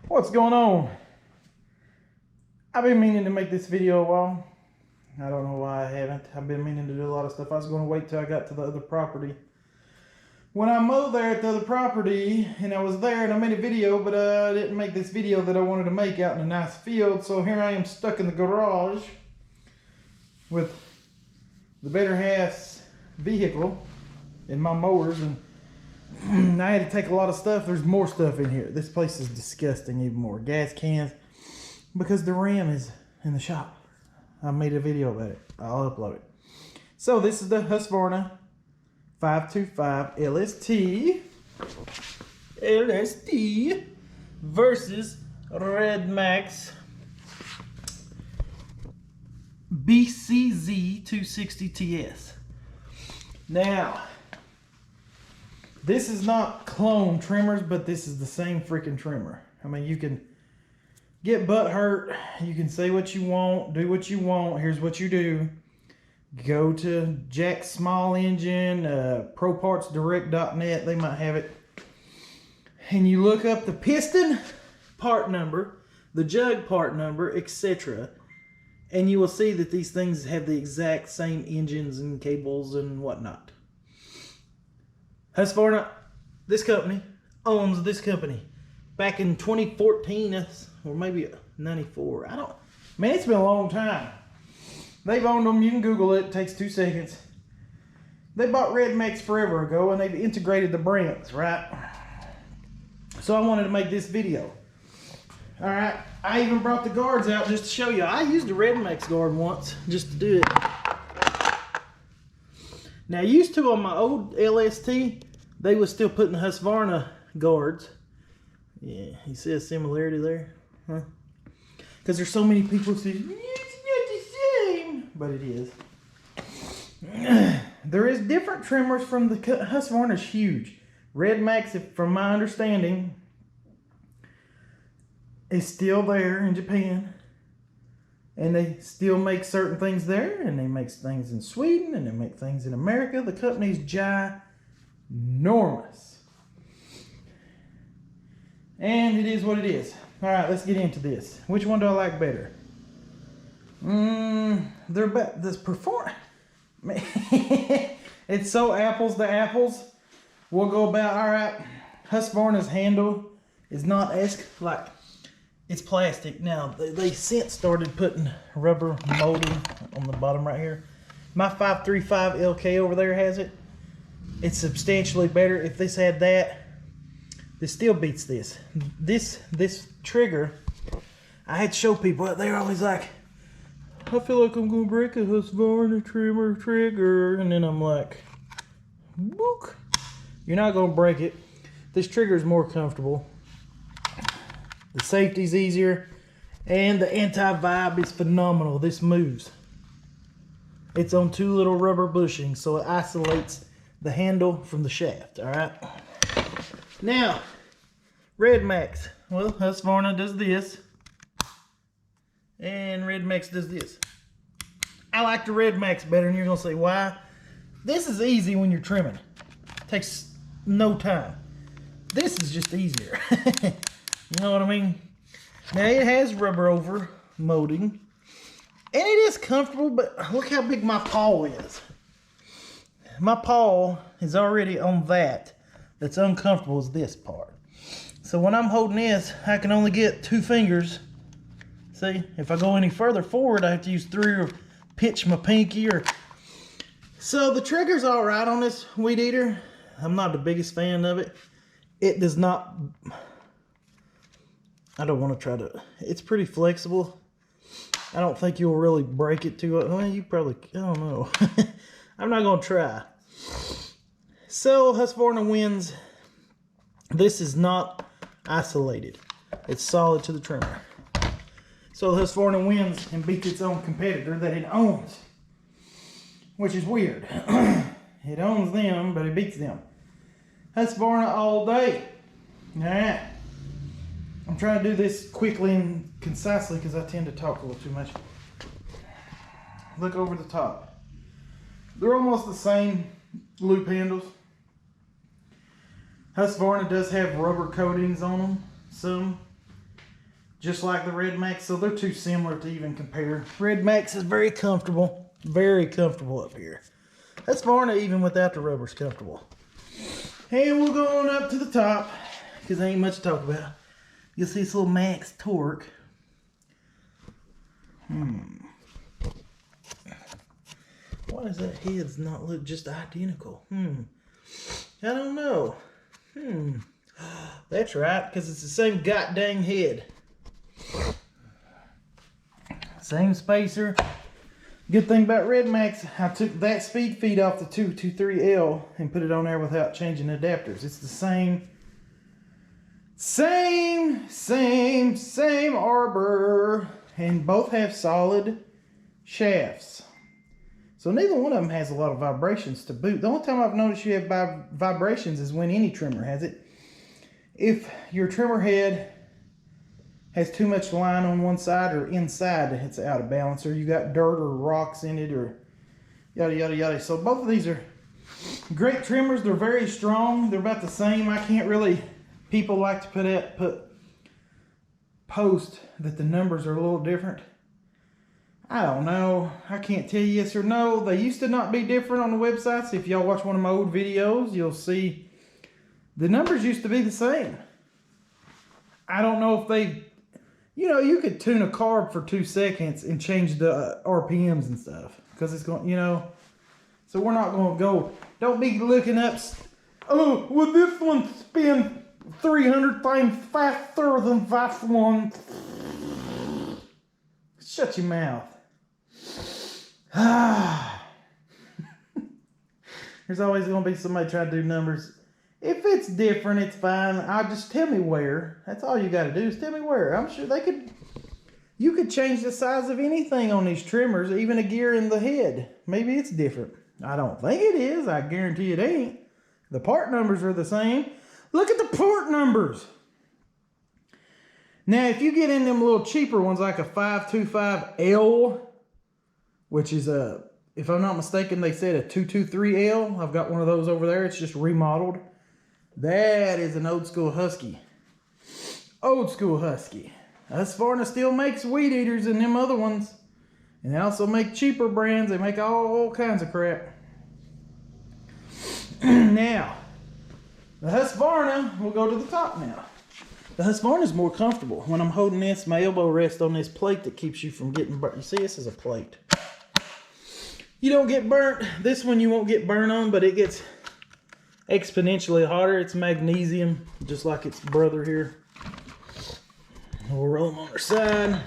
What's going on? I've been meaning to make this video a while. I don't know why I haven't. I've been meaning to do a lot of stuff. I was going to wait till I got to the other property. When I mowed there at the other property, and I was there and I made a video, but I didn't make this video that I wanted to make out in a nice field. So here I am stuck in the garage with the better half's vehicle and my mowers, and I had to take a lot of stuff. There's more stuff in here. This place is disgusting. Even more gas cans because the Ram is in the shop. I made a video about it. I'll upload it. So this is the Husqvarna 525 LST versus Red Max BCZ 260 TS. Now, this is not clone trimmers, but this is the same freaking trimmer. I mean, you can get butt hurt. You can say what you want, do what you want. Here's what you do. Go to Jack's Small Engine, ProPartsDirect.net. They might have it. And you look up the piston part number, the jug part number, etc. And you will see that these things have the exact same engines and cables and whatnot. Husqvarna, this company, owns this company. Back in 2014, or maybe 94. Man, it's been a long time. They've owned them. You can Google it. It takes 2 seconds. They bought Red Max forever ago, and they've integrated the brands, right? So I wanted to make this video. All right. I even brought the guards out just to show you. I used a Red Max guard once just to do it. Now, used to on my old LST, they was still putting the Husqvarna guards. Yeah, you see a similarity there? Huh? Because there's so many people who say, it's not the same. But it is. There is different trimmers from the Husqvarna's huge. Red Max, from my understanding, is still there in Japan. And they still make certain things there, and they make things in Sweden, and they make things in America. The company's ginormous. And it is what it is. All right, let's get into this. Which one do I like better? They're better. This perform. It's so apples to apples. We'll go about, all right, Husqvarna's handle is not as like, it's plastic. Now, they since started putting rubber molding on the bottom right here. My 535 LK over there has it. It's substantially better. If this had that, this still beats this. This trigger, I had to show people, they're always like, I feel like I'm gonna break a Husqvarna trimmer trigger. And then I'm like, book. You're not gonna break it. This trigger is more comfortable. The safety's easier, and the anti-vibe is phenomenal. This moves. It's on 2 little rubber bushings, so it isolates the handle from the shaft, all right? Now, Red Max. Well, Husqvarna does this, and Red Max does this. I like the Red Max better, and you're gonna say, why? This is easy when you're trimming. It takes no time. This is just easier. You know what I mean? Now it has rubber over molding. And it is comfortable, but look how big my paw is. My paw is already on that. That's uncomfortable as this part. So when I'm holding this, I can only get 2 fingers. See, if I go any further forward, I have to use 3 or pitch my pinky or... So the trigger's all right on this weed eater. I'm not the biggest fan of it. It does not... I don't want to try to... It's pretty flexible. I don't think you'll really break it too... Well, you probably... I don't know. I'm not going to try. So, Husqvarna wins. This is not isolated. It's solid to the trimmer. So, Husqvarna wins and beats its own competitor that it owns. Which is weird. It owns them, but it beats them. Husqvarna all day. Alright. I'm trying to do this quickly and concisely because I tend to talk a little too much. Look over the top. They're almost the same loop handles. Husqvarna does have rubber coatings on them, some. just like the Red Max, so they're too similar to even compare. Red Max is very comfortable up here. Husqvarna, even without the rubber, is comfortable. And we'll go on up to the top, because there ain't much to talk about. You'll see this little max torque. Why does that head's not look just identical? I don't know. That's right, because it's the same goddamn head. Same spacer. Good thing about Red Max, I took that speed feed off the 223L and put it on there without changing adapters. It's the same arbor, and both have solid shafts. So neither one of them has a lot of vibrations to boot. The only time I've noticed you have vibrations is when any trimmer has it. If your trimmer head has too much line on one side or inside, it's out of balance, or you got dirt or rocks in it, or yada yada yada. So both of these are great trimmers. They're very strong. They're about the same. I can't really, people like to post that the numbers are a little different. I don't know. I can't tell you yes or no. They used to not be different on the websites. If y'all watch one of my old videos, you'll see the numbers used to be the same. I don't know if they, you know, you could tune a carb for 2 seconds and change the RPMs and stuff, because it's going, you know. So we're not going to go, don't be looking up, oh, well, this one spin 300 times faster than that one. Shut your mouth. There's always going to be somebody trying to do numbers. If it's different, it's fine. Just tell me where. That's all you got to do is tell me where. I'm sure you could change the size of anything on these trimmers, even a gear in the head. Maybe it's different. I don't think it is. I guarantee it ain't. The part numbers are the same. Look at the part numbers. Now, if you get in them little cheaper ones like a 525L, which is if I'm not mistaken, they said a 223L. I've got one of those over there. It's just remodeled. That is an old school Husky. Old school Husky. Husqvarna still makes weed eaters and them other ones. And they also make cheaper brands. They make all kinds of crap. Now, the Husqvarna, we'll go to the top now. The Husqvarna is more comfortable. When I'm holding this, my elbow rests on this plate that keeps you from getting burnt. You see, this is a plate. You don't get burnt. This one you won't get burnt on, but it gets exponentially hotter. It's magnesium, just like its brother here. We'll roll them on their side.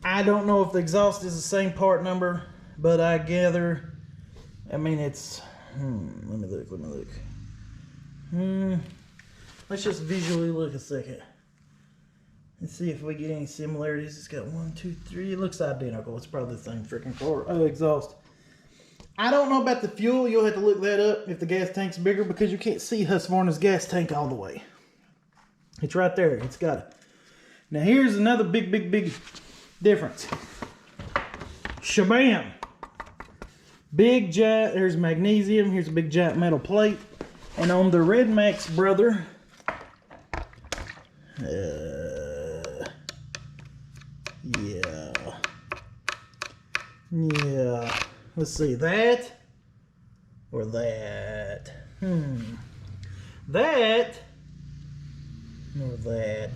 I don't know if the exhaust is the same part number, but I gather, I mean, it's, let me look. Let's just visually look a second. Let's see if we get any similarities. It's got 1, 2, 3. It looks identical. It's probably the same freaking car. Oh, exhaust. I don't know about the fuel. You'll have to look that up if the gas tank's bigger, because you can't see Husqvarna's gas tank all the way. It's right there. It's got it. Now here's another big difference. Shabam. Big giant. There's magnesium. Here's a big giant metal plate. And on the Red Max brother, yeah. Let's see, that or that. That or that.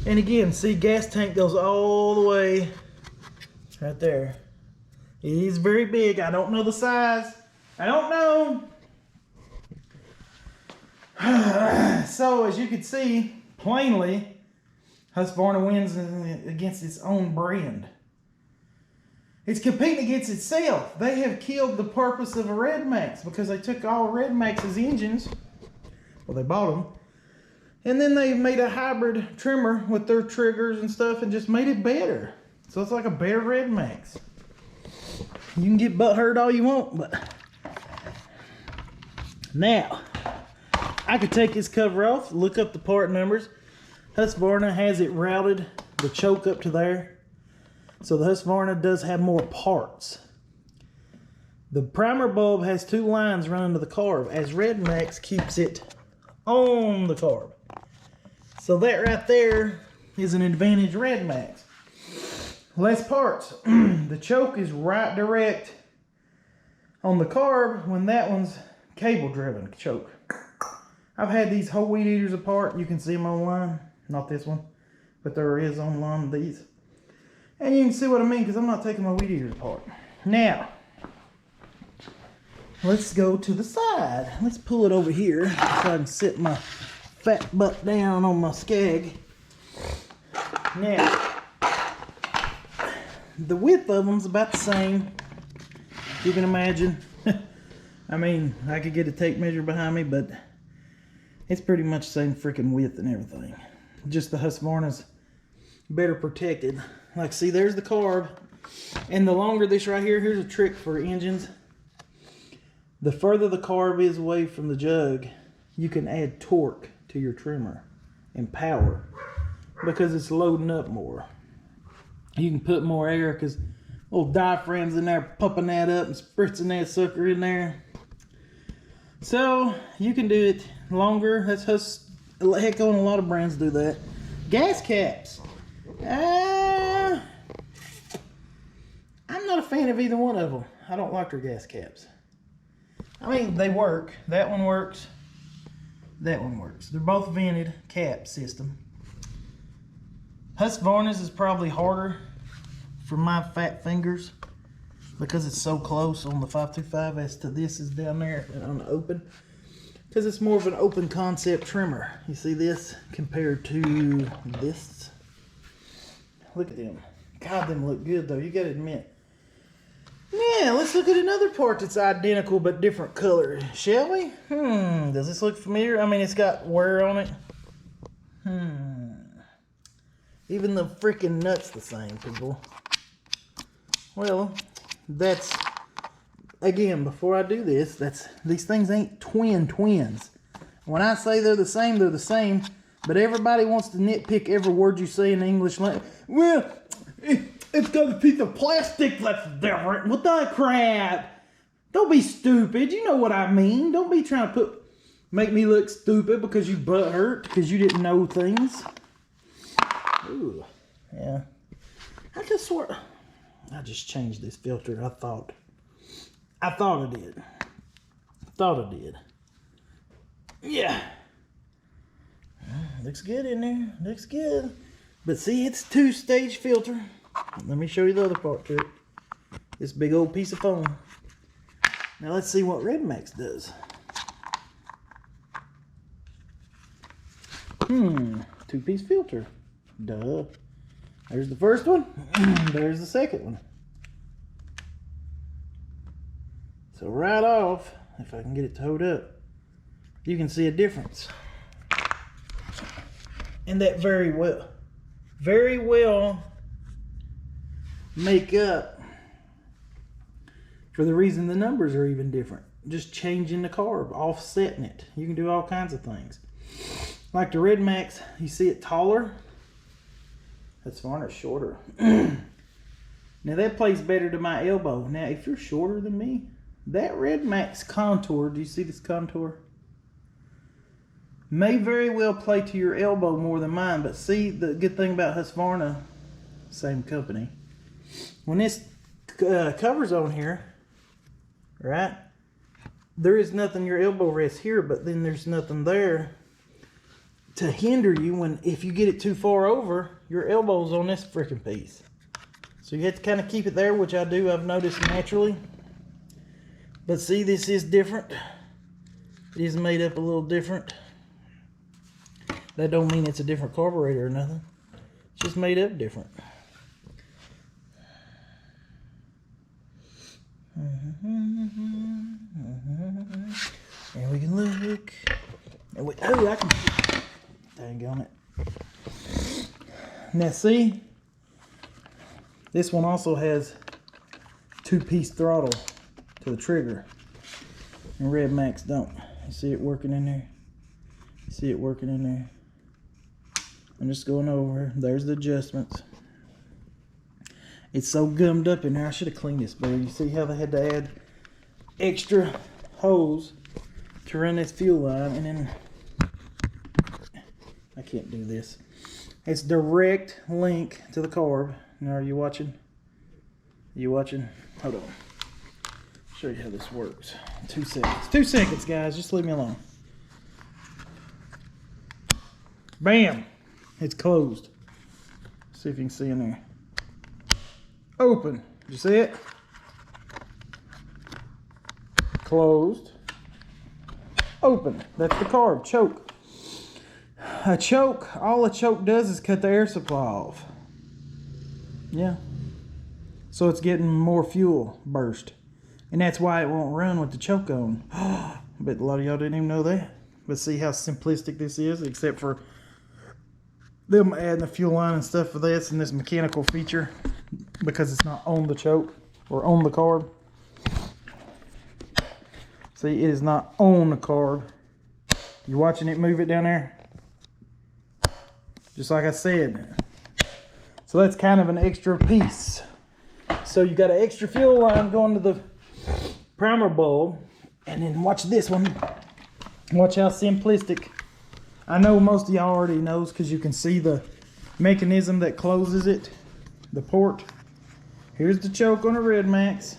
And again, see, gas tank goes all the way right there. It is very big. I don't know the size. I don't know. So as you can see plainly, Husqvarna wins against its own brand. It's competing against itself. They have killed the purpose of a Red Max, because they took all Red Max's engines, well, they bought them, and then they made a hybrid trimmer with their triggers and stuff and just made it better. So it's like a better Red Max. You can get butthurt all you want, but now I could take this cover off, look up the part numbers. Husqvarna has it routed, the choke up to there. So the Husqvarna does have more parts. The primer bulb has 2 lines running to the carb, as Red Max keeps it on the carb. So that right there is an Advantage Red Max. Less parts. The choke is right direct on the carb when that one's cable driven choke. I've had these whole weed eaters apart. You can see them online. Not this one, but there is online these. And you can see what I mean because I'm not taking my weed eaters apart. Now, let's go to the side. Let's pull it over here so I can sit my fat butt down on my skag. Now, the width of them's about the same. You can imagine. I mean, I could get a tape measure behind me, but it's pretty much the same freaking width and everything. Just the Husqvarna's better protected. Like, see, there's the carb. And the longer this right here, here's a trick for engines. The further the carb is away from the jug, you can add torque to your trimmer and power because it's loading up more. You can put more air because little diaphragms in there pumping that up and spritzing that sucker in there. So you can do it longer. That's heck on a lot of brands do that. Gas caps. I'm not a fan of either one of them. I don't like their gas caps. I mean, they work. That one works. That one works. They're both vented cap system. Husqvarna's is probably harder for my fat fingers because it's so close on the 525 as to this is down there and on the open. Because it's more of an open concept trimmer. You see this compared to this? Look at them. God, them look good though. You gotta admit. Yeah, let's look at another part that's identical but different color, shall we? Does this look familiar? I mean, it's got wear on it. Even the freaking nut's the same, people. Well, that's, again, before I do this, these things ain't twins. When I say they're the same, they're the same. But everybody wants to nitpick every word you say in the English language. Well, it's got a piece of plastic that's different. What the crap? Don't be stupid. You know what I mean. Don't be trying to make me look stupid because you butt hurt because you didn't know things. Ooh, yeah. I just swear. I just changed this filter. I thought I did. Yeah. Looks good in there. Looks good. But see, it's 2-stage filter. Let me show you the other part to it. This big old piece of foam. Now let's see what Red Max does. 2-piece filter. Duh. There's the first one. There's the second one. So right off, if I can get it towed up, you can see a difference. And that very well make up for the reason the numbers are even different. Just changing the carb, offsetting it. You can do all kinds of things. Like the Red Max, you see it taller. That's fine, it's shorter. Now that plays better to my elbow. Now if you're shorter than me, that Red Max contour, do you see this contour? May very well play to your elbow more than mine, but see, the good thing about Husqvarna, same company, when this cover's on here, right, there is nothing, your elbow rests here, but then there's nothing there to hinder you if you get it too far over, your elbow's on this freaking piece. So you have to kind of keep it there, which I do, I've noticed naturally. But see, this is different. It is made up a little different. That don't mean it's a different carburetor or nothing. It's just made up different. And we can look. And I can. Dang on it. Now see, this one also has 2-piece throttle to the trigger. And Red Max don't. You see it working in there? You see it working in there? I'm just going over. There's the adjustments. It's so gummed up in there. I should have cleaned this better. You see how they had to add extra hose to run this fuel line, and then I can't do this. It's direct link to the carb. Now, are you watching? Are you watching? Hold on. Show you how this works. 2 seconds. 2 seconds, guys. Just leave me alone. Bam! It's closed. See if you can see in there. Open. Did you see it? Closed. Open. That's the carb. Choke. A choke, all a choke does is cut the air supply off. Yeah. So it's getting more fuel burst. And that's why it won't run with the choke on. I bet a lot of y'all didn't even know that. But see how simplistic this is, except for them adding the fuel line and stuff for this and this mechanical feature, because it's not on the choke or on the carb. See, it is not on the carb. You watching it move it down there? Just like I said. So that's kind of an extra piece. So you got an extra fuel line going to the primer bulb. And then watch this one. Watch how simplistic. I know most of y'all already knows because you can see the mechanism that closes it. The port. Here's the choke on a Red Max.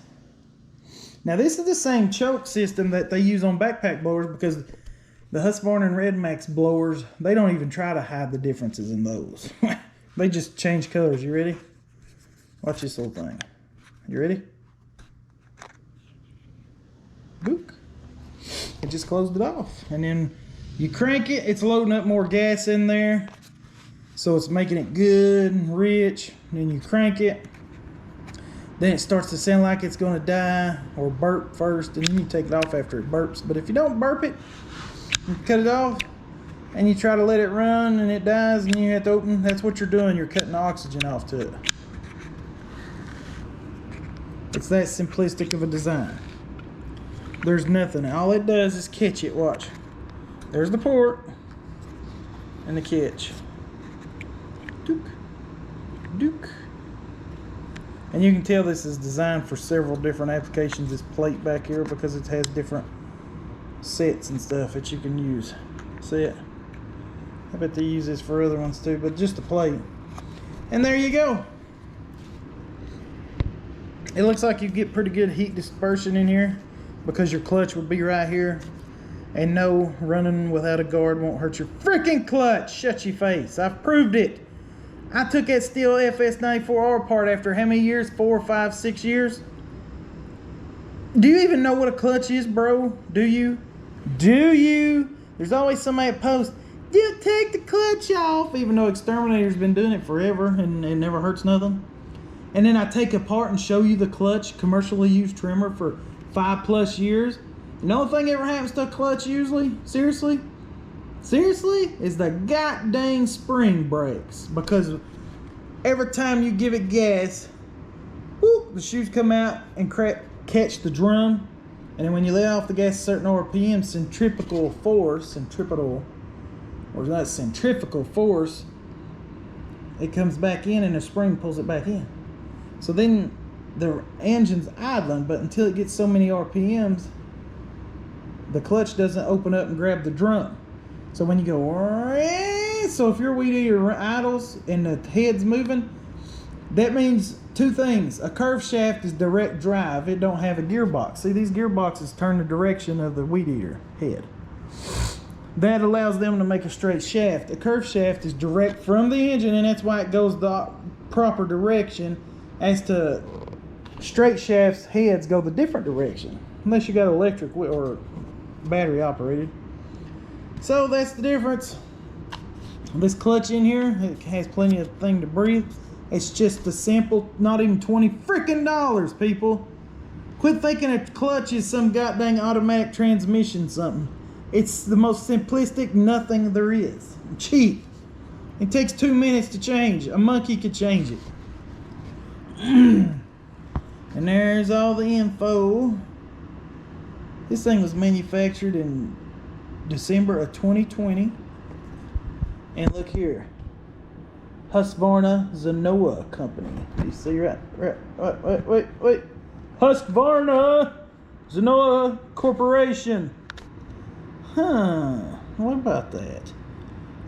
Now this is the same choke system that they use on backpack blowers, because the Husqvarna and Red Max blowers, they don't even try to hide the differences in those. They just change colors. You ready? Watch this whole thing. You ready? Book. It just closed it off. And then you crank it, it's loading up more gas in there. So it's making it good and rich. And then you crank it. Then it starts to sound like it's going to die or burp first. And then you take it off after it burps. But if you don't burp it, you cut it off. And you try to let it run and it dies and you have to open. That's what you're doing. You're cutting the oxygen off to it. It's that simplistic of a design. There's nothing. All it does is catch it. Watch. There's the port and the catch. Dook. Dook. And you can tell this is designed for several different applications, this plate back here, because it has different sets and stuff that you can use. See it? I bet they use this for other ones too, but just a plate. And there you go. It looks like you get pretty good heat dispersion in here, because your clutch would be right here. And no, running without a guard won't hurt your freaking clutch. Shut your face. I've proved it. I took that Stihl FS94R apart after how many years? 4, 5, 6 years? Do you even know what a clutch is, bro? Do you? Do you? There's always somebody that posts, "You take the clutch off," even though Exterminator's been doing it forever and it never hurts nothing. And then I take apart and show you the clutch, commercially used trimmer for 5+ years. And the only thing that ever happens to a clutch usually, seriously, is the goddamn spring breaks. Because every time you give it gas, whoop, the shoes come out and catch the drum. And then when you let off the gas a certain RPM, centrifugal force, it comes back in and the spring pulls it back in. So then the engine's idling, but until it gets so many RPMs, the clutch doesn't open up and grab the drum. So when you go, so if your weed eater idles and the head's moving, that means 2 things. A curve shaft is direct drive. It don't have a gearbox. See, these gearboxes turn the direction of the weed eater head. That allows them to make a straight shaft. A curve shaft is direct from the engine, and that's why it goes the proper direction, as to straight shafts heads go the different direction, unless you got electric or battery operated. So that's the difference. This clutch in here, it has plenty of thing to breathe. It's just a simple, not even $20 freaking, people. Quit thinking a clutch is some goddamn automatic transmission something. It's the most simplistic nothing there is. Cheap. It takes 2 minutes to change. A monkey could change it. And there's all the info. This thing was manufactured in December of 2020. And look here. Husqvarna Zenoah Company. You see right. Wait. Husqvarna Zenoah Corporation. Huh. What about that?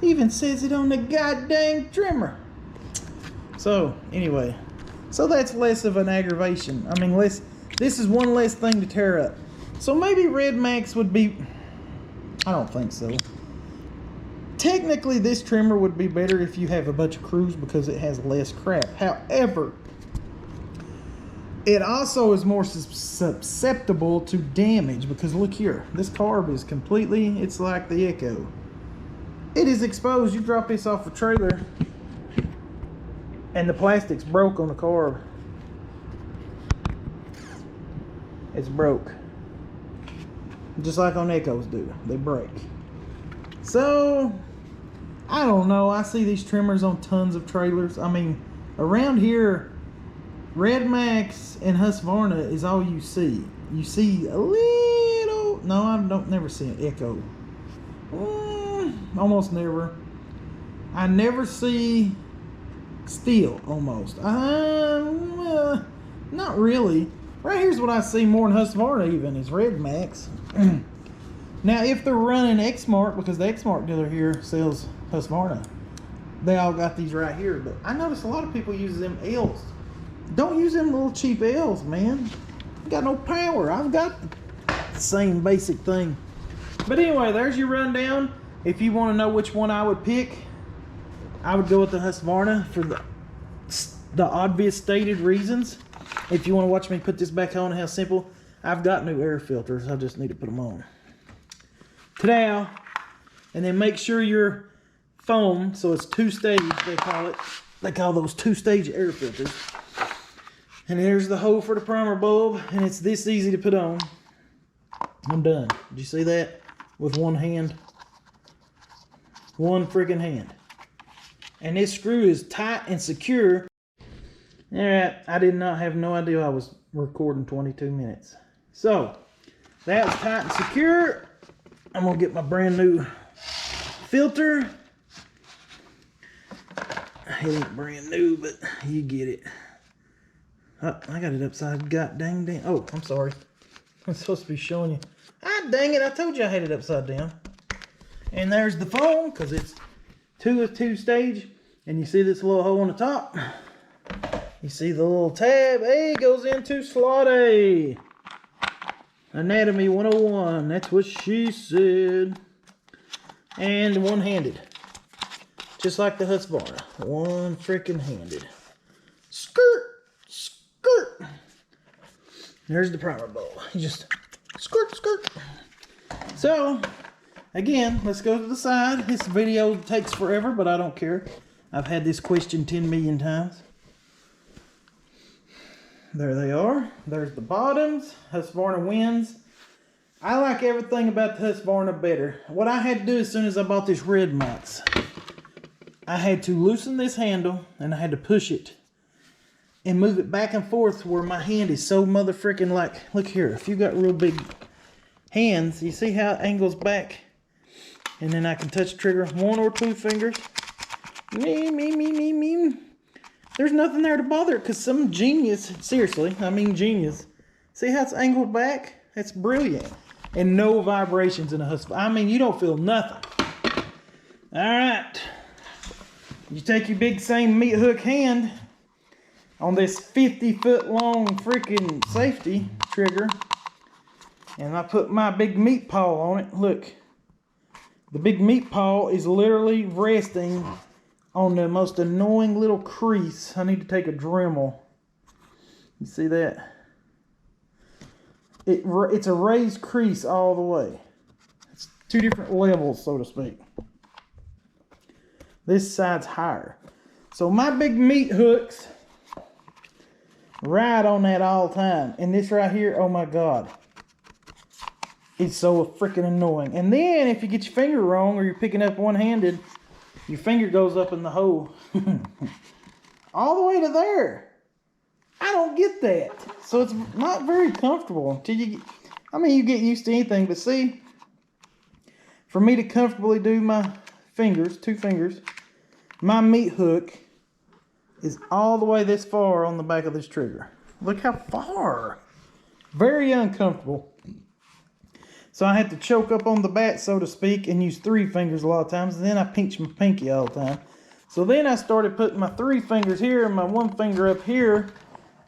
Even says it on the goddamn trimmer. So, anyway. So that's less of an aggravation. I mean, this is one less thing to tear up. So maybe Red Max would be... I don't think so. Technically, this trimmer would be better if you have a bunch of crews because it has less crap. However, it also is more susceptible to damage because look here. This carb is completely... It's like the Echo. It is exposed. You drop this off a trailer and the plastic's broke on the carb. It's broke. Just like on Echoes do. They break. So, I don't know. I see these trimmers on tons of trailers. I mean, around here, Red Max and Husqvarna is all you see. You see a little... No, I don't never see an Echo. Almost never. I never see steel, almost. Not really. Right here's what I see more than Husqvarna even, is Red Max. Now, if they're running Exmark, because the Exmark dealer here sells Husqvarna, they all got these right here. But I notice a lot of people use them L's. Don't use them little cheap L's, man. You got no power. I've got the same basic thing. But anyway, there's your rundown. If you want to know which one I would pick, I would go with the Husqvarna for the obvious stated reasons. If you want to watch me put this back on, how simple, I've got new air filters. I just need to put them on. Ta-da! And then make sure your foam, so it's two-stage, they call it. They call those two-stage air filters. And here's the hole for the primer bulb, and it's this easy to put on. I'm done. Did you see that? With one hand. One freaking hand. And this screw is tight and secure. Alright, I did not have no idea I was recording 22 minutes. So, that was tight and secure. I'm going to get my brand new filter. It ain't brand new, but you get it. Oh, I got it upside dang. Oh, I'm sorry. I'm supposed to be showing you. Ah, dang it, I told you I had it upside down. And there's the foam, because it's two-stage. And you see this little hole on the top? You see the little tab? A goes into slot A. Anatomy 101. That's what she said. And one-handed. Just like the Husqvarna. One freaking handed. Skirt! Skirt! There's the primer bulb. You just skirt, skirt. So, again, let's go to the side. This video takes forever, but I don't care. I've had this question 10 million times. There they are. There's the bottoms. Husqvarna wins. I like everything about the Husqvarna better. What I had to do as soon as I bought this Red Max, I had to loosen this handle and I had to push it and move it back and forth where my hand is so motherfucking like, look here, if you've got real big hands, you see how it angles back? And then I can touch the trigger one or two fingers. There's nothing there to bother because some genius, seriously, I mean genius. See how it's angled back? That's brilliant. And no vibrations in a Husqvarna. I mean, you don't feel nothing. All right. You take your big same meat hook hand on this 50-foot long freaking safety trigger. And I put my big meat paw on it. Look. The big meat paw is literally resting on the most annoying little crease. I need to take a Dremel. You see that? It's a raised crease all the way. It's two different levels, so to speak. This side's higher. So my big meat hooks ride on that all the time. And this right here, oh my God. It's so freaking annoying. And then if you get your finger wrong or you're picking up one-handed, your finger goes up in the hole. All the way to there. I don't get that. So it's not very comfortable until you get, I mean, you get used to anything, but see, for me to comfortably do my fingers, two fingers, my meat hook is all the way this far on the back of this trigger. Look how far. Very uncomfortable. So I had to choke up on the bat, so to speak, and use 3 fingers a lot of times. And then I pinch my pinky all the time. So then I started putting my 3 fingers here and my 1 finger up here,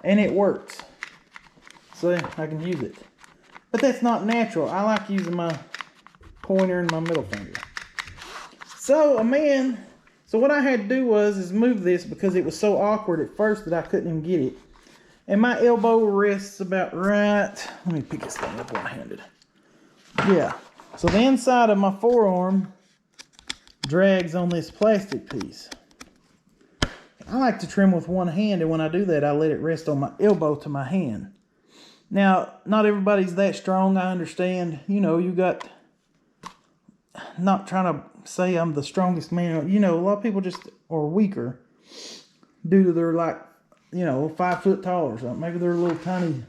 and it works. So I can use it. But that's not natural. I like using my pointer and my middle finger. So what I had to do is move this because it was so awkward at first that I couldn't even get it. And my elbow rests about right. Let me pick this thing up one-handed. Yeah. So the inside of my forearm drags on this plastic piece. I like to trim with one hand, and when I do that, I let it rest on my elbow to my hand. Now, not everybody's that strong, I understand. You know, you got, not trying to say I'm the strongest man. You know, a lot of people just are weaker due to their, like, you know, 5 foot tall or something. Maybe they're a little tiny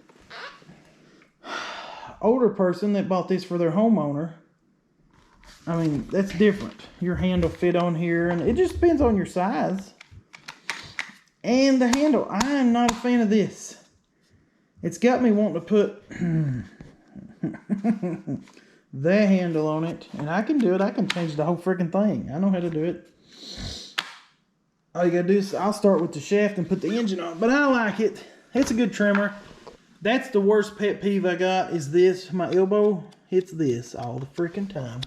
older person that bought this for their homeowner. I mean, that's different. Your hand will fit on here, and it just depends on your size. And the handle, I am not a fan of this. It's got me wanting to put the handle on it. And I can do it. I can change the whole freaking thing. I know how to do it. All you gotta do is, I'll start with the shaft and put the engine on. But I like it. It's a good trimmer. That's the worst pet peeve I got, is this. My elbow hits this all the freaking time.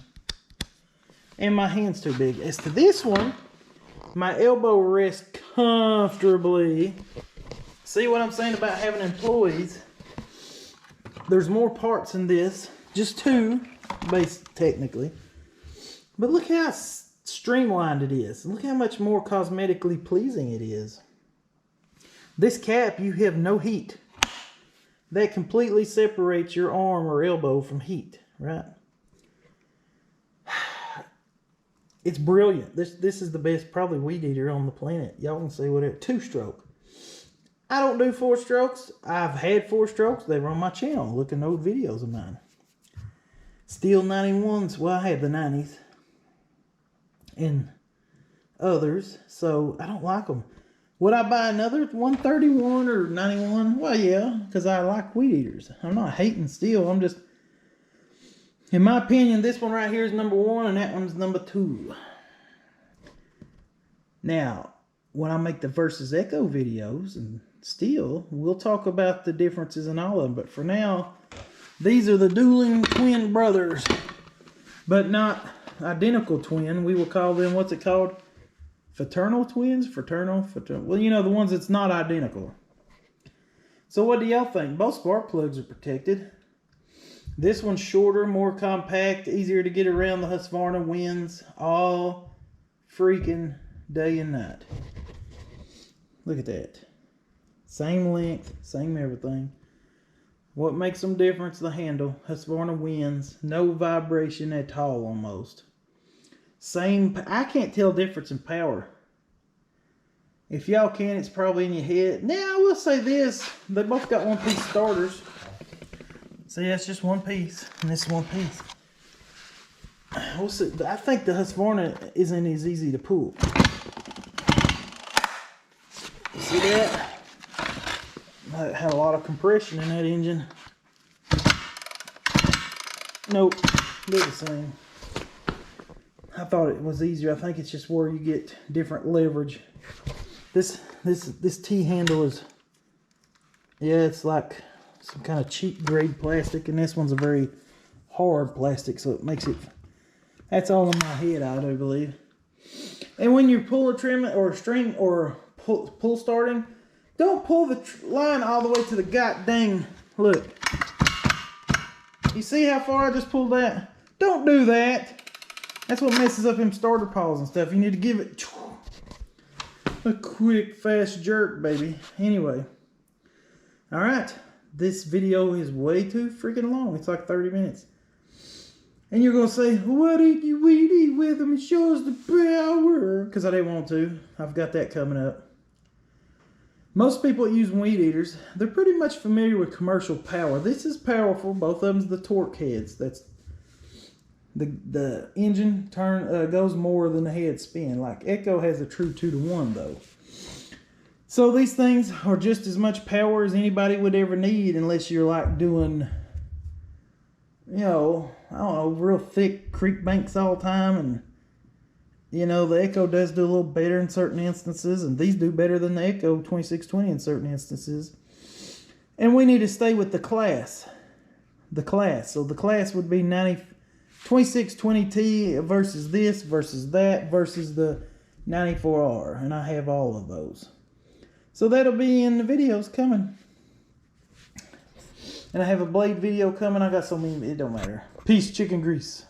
And my hand's too big. As to this one, my elbow rests comfortably. See what I'm saying about having employees? There's more parts in this. Just 2, technically. But look how streamlined it is. Look how much more cosmetically pleasing it is. This cap, you have no heat. That completely separates your arm or elbow from heat, right? It's brilliant. This is the best, probably, weed eater on the planet. Y'all can say whatever. 2-stroke. I don't do 4 strokes. I've had 4 strokes. They were on my channel. Look at old videos of mine. Steel 91s. Well, I had the 90s. And others. So, I don't like them. Would I buy another 131 or 91? Well, yeah. Because I like weed eaters. I'm not hating steel. I'm just... In my opinion, this one right here is number 1 and that one's number 2. Now, when I make the Versus Echo videos and steel, we'll talk about the differences in all of them. But for now, these are the dueling twin brothers. But not identical twin. We will call them, what's it called? Fraternal twins? Fraternal? Well, you know, the ones that's not identical. So what do y'all think? Both spark plugs are protected. This one's shorter, more compact, easier to get around the Husqvarna winds all freaking day and night. Look at that. Same length, same everything. What makes them different? The handle. Husqvarna winds, no vibration at all almost. Same, I can't tell difference in power. If y'all can, it's probably in your head. Now, I will say this. They both got 1-piece starters. See, that's just 1 piece, and this is 1 piece. We'll see. I think the Husqvarna isn't as easy to pull. See that? That had a lot of compression in that engine. Nope, they're the same. I thought it was easier. I think it's just where you get different leverage. This T-handle is, yeah, it's like some kind of cheap grade plastic, and this one's a very hard plastic, so it makes it, that's all in my head, I do believe. And when you're pull a trim or string or pull starting, don't pull the line all the way to the god dang, look. You see how far I just pulled that? Don't do that. That's what messes up them starter paws and stuff. You need to give it a quick, fast jerk, baby. Anyway. Alright. This video is way too freaking long. It's like 30 minutes. And you're going to say, what did you weed eat with them? It shows the power. Because I didn't want to. I've got that coming up. Most people that use weed eaters, they're pretty much familiar with commercial power. This is powerful. Both of them's the torque heads. That's the engine goes more than the head spin. Like Echo has a true 2-to-1 though. So these things are just as much power as anybody would ever need, unless you're like doing you know, I don't know, real thick creek banks all the time. And, you know, the Echo does do a little better in certain instances. And these do better than the Echo 2620 in certain instances. And we need to stay with the class. The class. So the class would be 2620T versus this, versus that, versus the 94R. And I have all of those. So that'll be in the videos coming. And I have a blade video coming. I got so many, it don't matter. Peace, chicken grease.